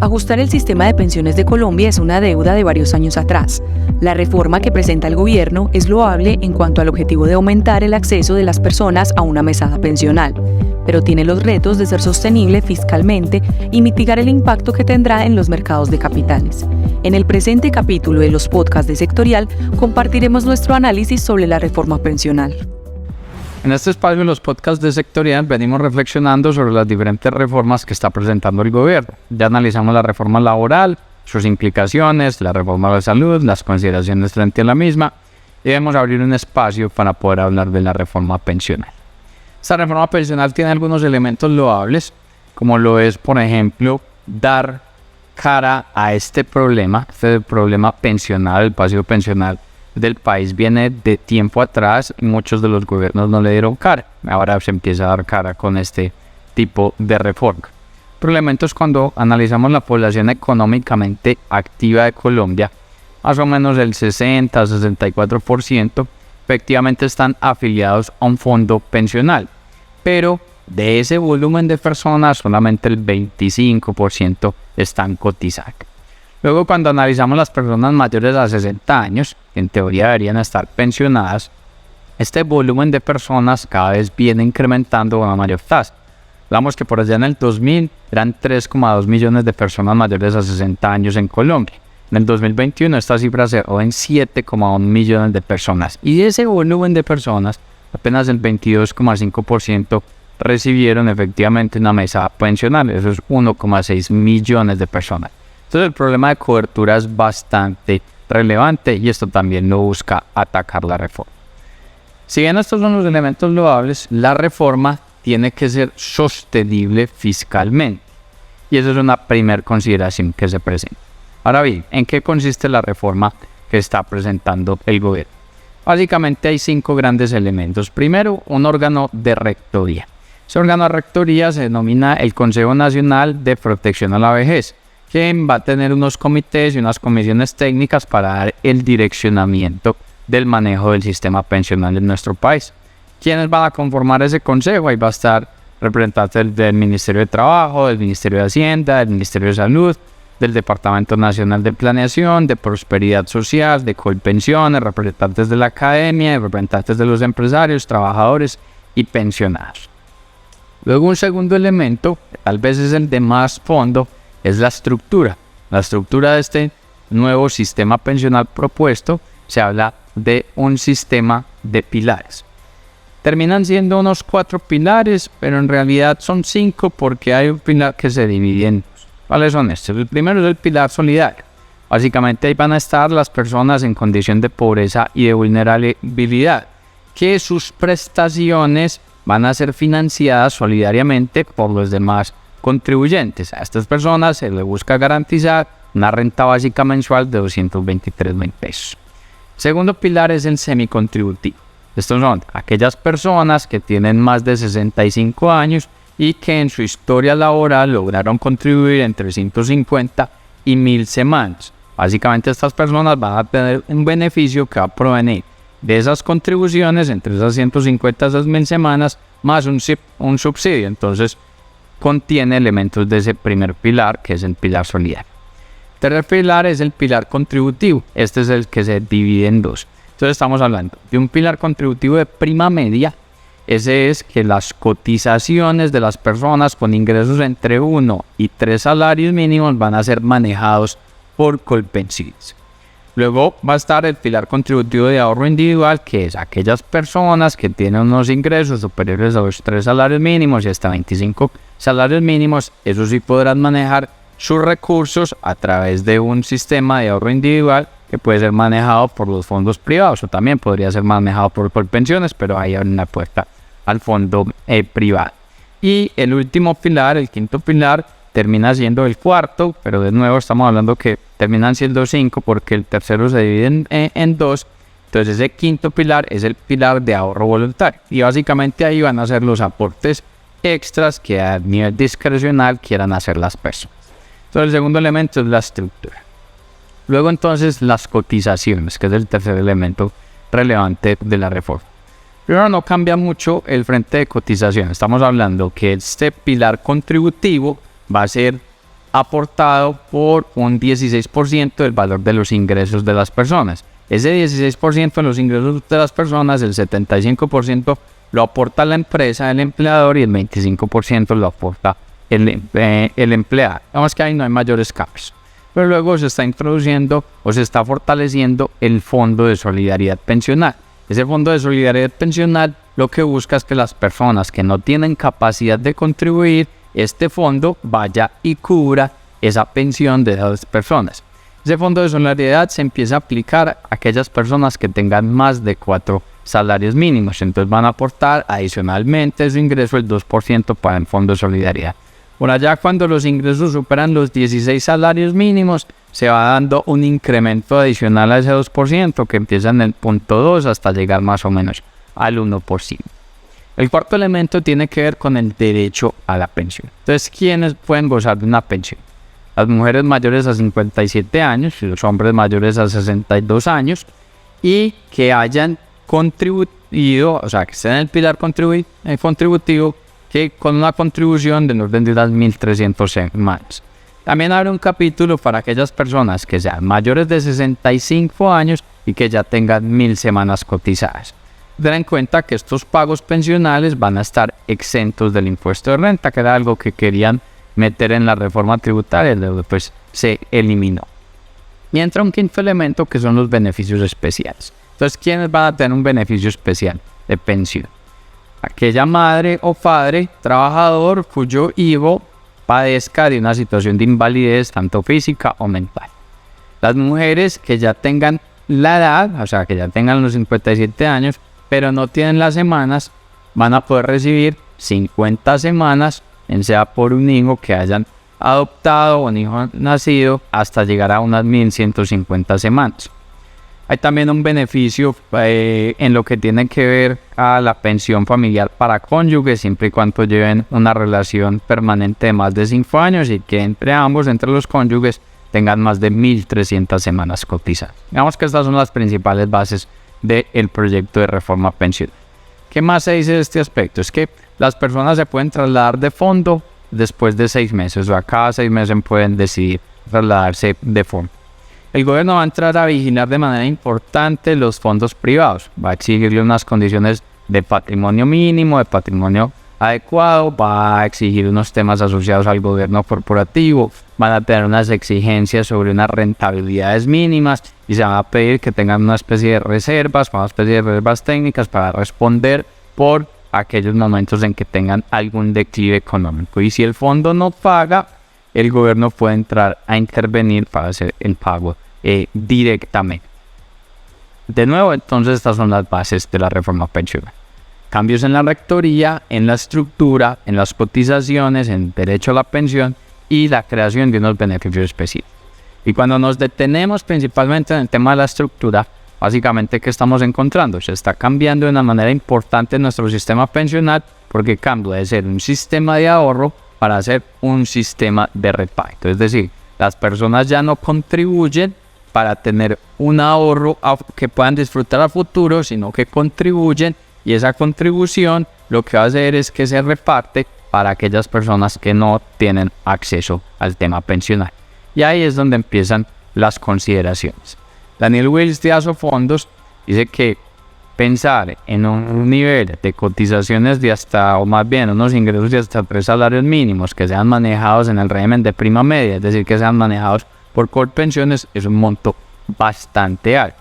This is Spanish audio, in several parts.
Ajustar el sistema de pensiones de Colombia es una deuda de varios años atrás. La reforma que presenta el gobierno es loable en cuanto al objetivo de aumentar el acceso de las personas a una mesada pensional, pero tiene los retos de ser sostenible fiscalmente y mitigar el impacto que tendrá en los mercados de capitales. En el presente capítulo de los podcasts de Sectorial compartiremos nuestro análisis sobre la reforma pensional. En este espacio de los podcasts de Sectorial venimos reflexionando sobre las diferentes reformas que está presentando el gobierno. Ya analizamos la reforma laboral, sus implicaciones, la reforma de salud, las consideraciones frente a la misma, y debemos abrir un espacio para poder hablar de la reforma pensional. Esta reforma pensional tiene algunos elementos loables, como lo es, por ejemplo, dar cara a este problema pensional, el pasivo pensional del país viene de tiempo atrás y muchos de los gobiernos no le dieron cara. Ahora se empieza a dar cara con este tipo de reforma. Otro elemento es cuando analizamos la población económicamente activa de Colombia, más o menos el 60-64% efectivamente están afiliados a un fondo pensional, pero de ese volumen de personas solamente el 25% están cotizando. Luego, cuando analizamos las personas mayores a 60 años, que en teoría deberían estar pensionadas, este volumen de personas cada vez viene incrementando con una mayor tasa. Hablamos que por allá en el 2000 eran 3,2 millones de personas mayores a 60 años en Colombia. En el 2021 esta cifra se cerró en 7,1 millones de personas. Y de ese volumen de personas, apenas el 22,5% recibieron efectivamente una mesada pensional. Eso es 1,6 millones de personas. Entonces el problema de cobertura es bastante relevante y esto también lo busca atacar la reforma. Si bien estos son los elementos loables, la reforma tiene que ser sostenible fiscalmente. Y esa es una primera consideración que se presenta. Ahora bien, ¿en qué consiste la reforma que está presentando el gobierno? Básicamente hay 5 grandes elementos. Primero, un órgano de rectoría. Ese órgano de rectoría se denomina el Consejo Nacional de Protección a la Vejez, que va a tener unos comités y unas comisiones técnicas para dar el direccionamiento del manejo del sistema pensional en nuestro país. ¿Quiénes van a conformar ese consejo? Ahí va a estar representantes del Ministerio de Trabajo, del Ministerio de Hacienda, del Ministerio de Salud, del Departamento Nacional de Planeación, de Prosperidad Social, de Colpensiones, representantes de la academia, representantes de los empresarios, trabajadores y pensionados. Luego un segundo elemento, tal vez es el de más fondo, es la estructura. La estructura de este nuevo sistema pensional propuesto se habla de un sistema de pilares. Terminan siendo unos 4 pilares, pero en realidad son 5 porque hay un pilar que se divide en 2. ¿Cuáles son estos? El primero es el pilar solidario. Básicamente ahí van a estar las personas en condición de pobreza y de vulnerabilidad, que sus prestaciones van a ser financiadas solidariamente por los demás contribuyentes. A estas personas se les busca garantizar una renta básica mensual de 223.000 pesos. Segundo pilar es el semicontributivo. Estos son aquellas personas que tienen más de 65 años y que en su historia laboral lograron contribuir entre 150 y 1.000 semanas. Básicamente estas personas van a tener un beneficio que va a provenir de esas contribuciones entre esas 150 a esas 1.000 semanas más un subsidio. Entonces contiene elementos de ese primer pilar, que es el pilar solidario. El tercer pilar es el pilar contributivo. Este es el que se divide en 2. Entonces estamos hablando de un pilar contributivo de prima media. Ese es que las cotizaciones de las personas con ingresos entre 1 y 3 salarios mínimos van a ser manejados por Colpensiones. Luego va a estar el pilar contributivo de ahorro individual, que es aquellas personas que tienen unos ingresos superiores a los 3 salarios mínimos y hasta 25 salarios mínimos. Eso sí podrán manejar sus recursos a través de un sistema de ahorro individual que puede ser manejado por los fondos privados o también podría ser manejado por Colpensiones, pero ahí hay una puerta al fondo privado. Y el último pilar, el quinto pilar, termina siendo el cuarto, pero de nuevo estamos hablando que terminan siendo 5 porque el tercero se divide en 2. Entonces ese quinto pilar es el pilar de ahorro voluntario y básicamente ahí van a ser los aportes extras que a nivel discrecional quieran hacer las personas. Entonces el segundo elemento es la estructura. Luego entonces las cotizaciones, que es el tercer elemento relevante de la reforma. Primero, no cambia mucho el frente de cotización. Estamos hablando que este pilar contributivo va a ser aportado por un 16% del valor de los ingresos de las personas. Ese 16% de los ingresos de las personas, el 75% lo aporta la empresa, el empleador, y el 25% lo aporta el empleado. Digamos que ahí no hay mayores cambios. Pero luego se está introduciendo o se está fortaleciendo el Fondo de Solidaridad Pensional. Ese Fondo de Solidaridad Pensional lo que busca es que las personas que no tienen capacidad de contribuir, este fondo vaya y cubra esa pensión de esas personas. Ese Fondo de Solidaridad se empieza a aplicar a aquellas personas que tengan más de 4 salarios mínimos. Entonces van a aportar adicionalmente su ingreso el 2% para el Fondo de Solidaridad. Por allá, cuando los ingresos superan los 16 salarios mínimos, se va dando un incremento adicional a ese 2% que empieza en el punto 2 hasta llegar más o menos al 1%. El cuarto elemento tiene que ver con el derecho a la pensión. Entonces, ¿quiénes pueden gozar de una pensión? Las mujeres mayores a 57 años y los hombres mayores a 62 años y que hayan contribuido, o sea, que estén en el pilar contributivo, que con una contribución del orden de unas 1.300 semanas. También habrá un capítulo para aquellas personas que sean mayores de 65 años y que ya tengan 1.000 semanas cotizadas. Ten en cuenta que estos pagos pensionales van a estar exentos del impuesto de renta, que era algo que querían meter en la reforma tributaria, pues se eliminó. Y entra un quinto elemento que son los beneficios especiales. Entonces, ¿quiénes van a tener un beneficio especial de pensión? Aquella madre o padre trabajador cuyo hijo padezca de una situación de invalidez tanto física o mental. Las mujeres que ya tengan la edad, o sea, que ya tengan los 57 años, pero no tienen las semanas, van a poder recibir 50 semanas, sea por un hijo que hayan adoptado o un hijo nacido, hasta llegar a unas 1.150 semanas. Hay también un beneficio en lo que tiene que ver a la pensión familiar para cónyuges, siempre y cuando lleven una relación permanente de más de 5 años y que entre ambos, entre los cónyuges, tengan más de 1.300 semanas cotizadas. Digamos que estas son las principales bases del proyecto de reforma pensional. ¿Qué más se dice de este aspecto? Es que las personas se pueden trasladar de fondo después de 6 meses, o a cada 6 meses pueden decidir trasladarse de fondo. El gobierno va a entrar a vigilar de manera importante los fondos privados, va a exigirle unas condiciones de patrimonio mínimo, de patrimonio adecuado, va a exigir unos temas asociados al gobierno corporativo, van a tener unas exigencias sobre unas rentabilidades mínimas y se va a pedir que tengan una especie de reservas, una especie de reservas técnicas para responder por aquellos momentos en que tengan algún declive económico. Y si el fondo no paga, el gobierno puede entrar a intervenir para hacer el pago directamente. De nuevo, entonces, estas son las bases de la reforma pensional. Cambios en la rectoría, en la estructura, en las cotizaciones, en el derecho a la pensión y la creación de unos beneficios específicos. Y cuando nos detenemos principalmente en el tema de la estructura, básicamente, ¿qué estamos encontrando? Se está cambiando de una manera importante nuestro sistema pensional porque cambia de ser un sistema de ahorro para ser un sistema de reparto. Es decir, las personas ya no contribuyen para tener un ahorro que puedan disfrutar a futuro, sino que contribuyen, y esa contribución lo que va a hacer es que se reparte para aquellas personas que no tienen acceso al tema pensional. Y ahí es donde empiezan las consideraciones. Daniel Wills de Asofondos dice que pensar en un nivel de cotizaciones de hasta, o más bien unos ingresos de hasta 3 salarios mínimos que sean manejados en el régimen de prima media, es decir, que sean manejados por Colpensiones, es un monto bastante alto.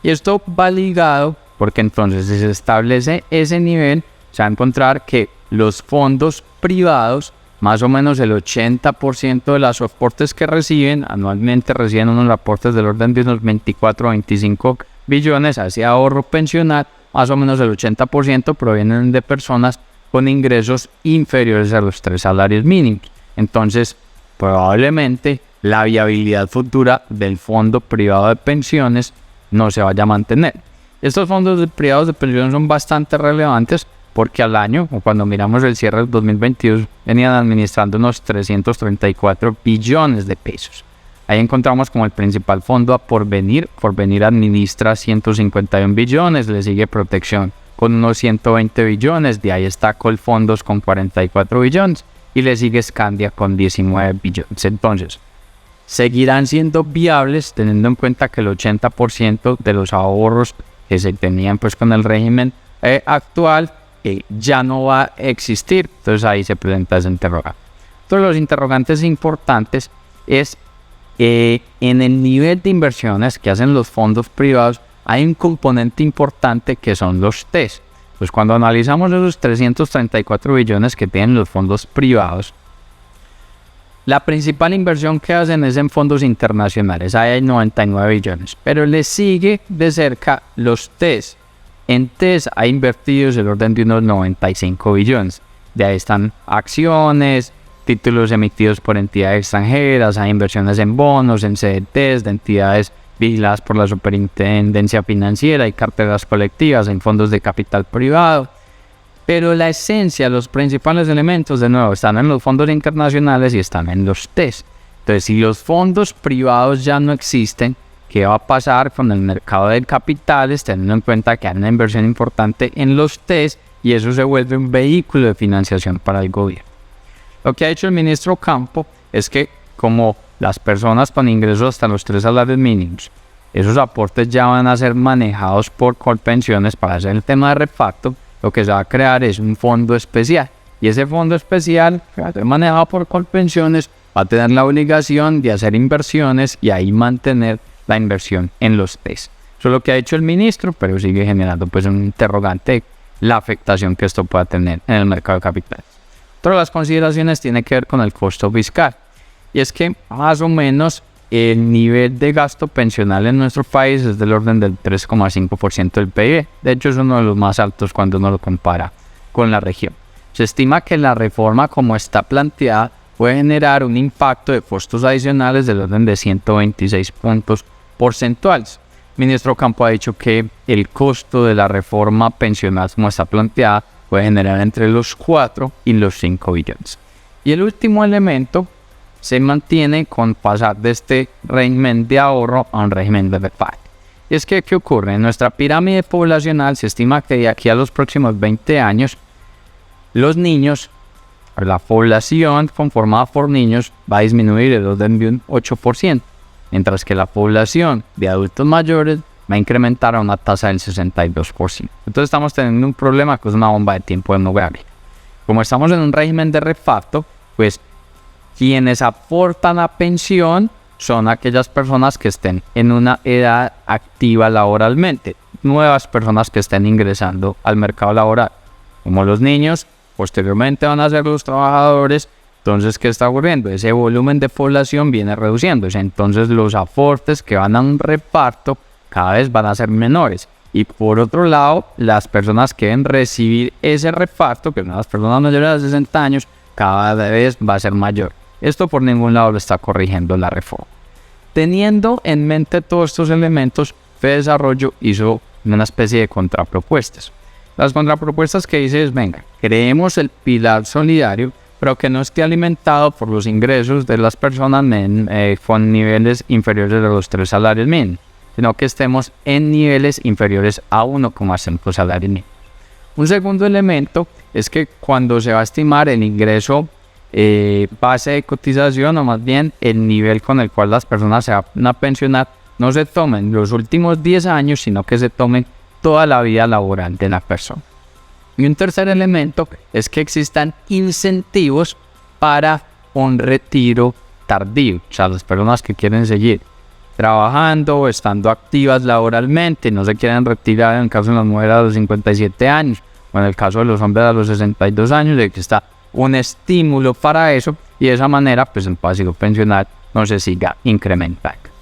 Y esto va ligado porque entonces si se establece ese nivel, se va a encontrar que los fondos privados, más o menos el 80% de los aportes que reciben, anualmente reciben unos aportes del orden de unos 24 o 25 billones hacia ahorro pensional, más o menos el 80% provienen de personas con ingresos inferiores a los 3 salarios mínimos. Entonces, probablemente la viabilidad futura del fondo privado de pensiones no se vaya a mantener. Estos fondos privados de pensiones son bastante relevantes porque al año, o cuando miramos el cierre del 2022, venían administrando unos 334 billones de pesos. Ahí encontramos como el principal fondo a Porvenir. Porvenir administra 151 billones, le sigue Protección con unos 120 billones, de ahí está Colfondos con 44 billones y le sigue Scandia con 19 billones. Entonces, seguirán siendo viables teniendo en cuenta que el 80% de los ahorros que se tenían pues con el régimen actual ya no va a existir. Entonces ahí se presenta ese interrogante. Entonces los interrogantes importantes es en el nivel de inversiones que hacen los fondos privados hay un componente importante que son los TES. Pues cuando analizamos esos 334 billones que tienen los fondos privados, la principal inversión que hacen es en fondos internacionales, ahí hay 99 billones, pero le sigue de cerca los TES. En TES hay invertidos el orden de unos 95 billones, de ahí están acciones, títulos emitidos por entidades extranjeras, hay inversiones en bonos, en CDTs de entidades vigiladas por la Superintendencia Financiera y carteras colectivas, en fondos de capital privado. Pero la esencia, los principales elementos, de nuevo, están en los fondos internacionales y están en los TES. Entonces, si los fondos privados ya no existen, ¿qué va a pasar con el mercado de capitales? Teniendo en cuenta que hay una inversión importante en los TES y eso se vuelve un vehículo de financiación para el gobierno. Lo que ha hecho el ministro Campo es que, como las personas con ingresos hasta los 3 salarios mínimos, esos aportes ya van a ser manejados por Colpensiones para hacer el tema de reparto, lo que se va a crear es un fondo especial. Y ese fondo especial, que va a ser manejado por Colpensiones, va a tener la obligación de hacer inversiones y ahí mantener la inversión en los TES. Eso es lo que ha hecho el ministro, pero sigue generando pues un interrogante la afectación que esto pueda tener en el mercado de capitales. Otra de las consideraciones tiene que ver con el costo fiscal. Y es que más o menos el nivel de gasto pensional en nuestro país es del orden del 3,5% del PIB. De hecho, es uno de los más altos cuando uno lo compara con la región. Se estima que la reforma como está planteada puede generar un impacto de costos adicionales del orden de 126 puntos porcentuales. El ministro Campo ha dicho que el costo de la reforma pensional como está planteada puede generar entre los 4 y los 5 billones. Y el último elemento se mantiene con pasar de este régimen de ahorro a un régimen de reparto. Y es que, ¿qué ocurre? En nuestra pirámide poblacional se estima que de aquí a los próximos 20 años, los niños, la población conformada por niños va a disminuir el orden de un 8%, mientras que la población de adultos mayores va a incrementar a una tasa del 62%. Entonces estamos teniendo un problema que es una bomba de tiempo demográfica. Como estamos en un régimen de reparto, pues quienes aportan a pensión son aquellas personas que estén en una edad activa laboralmente, nuevas personas que estén ingresando al mercado laboral. Como los niños, posteriormente van a ser los trabajadores. Entonces, ¿qué está ocurriendo? Ese volumen de población viene reduciéndose. Entonces, los aportes que van a un reparto cada vez van a ser menores. Y por otro lado, las personas que deben recibir ese reparto, que son las personas mayores de 60 años, cada vez va a ser mayor. Esto por ningún lado lo está corrigiendo la reforma. Teniendo en mente todos estos elementos, FEDesarrollo hizo una especie de contrapropuestas. Las contrapropuestas que dice es, venga, creemos el pilar solidario, pero que no esté alimentado por los ingresos de las personas con niveles inferiores de los 3 salarios mínimos, sino que estemos en niveles inferiores a 1,5 salarios mínimos. Un segundo elemento es que cuando se va a estimar el ingreso base de cotización, o más bien el nivel con el cual las personas se van a pensionar, no se tomen los últimos 10 años, sino que se tomen toda la vida laboral de la persona. Y un tercer elemento es que existan incentivos para un retiro tardío, o sea, las personas que quieren seguir trabajando o estando activas laboralmente, no se quieren retirar, en el caso de las mujeres a los 57 años, o en el caso de los hombres a los 62 años, de que está un estímulo para eso, y de esa manera pues el pasivo pensional no se siga incrementando.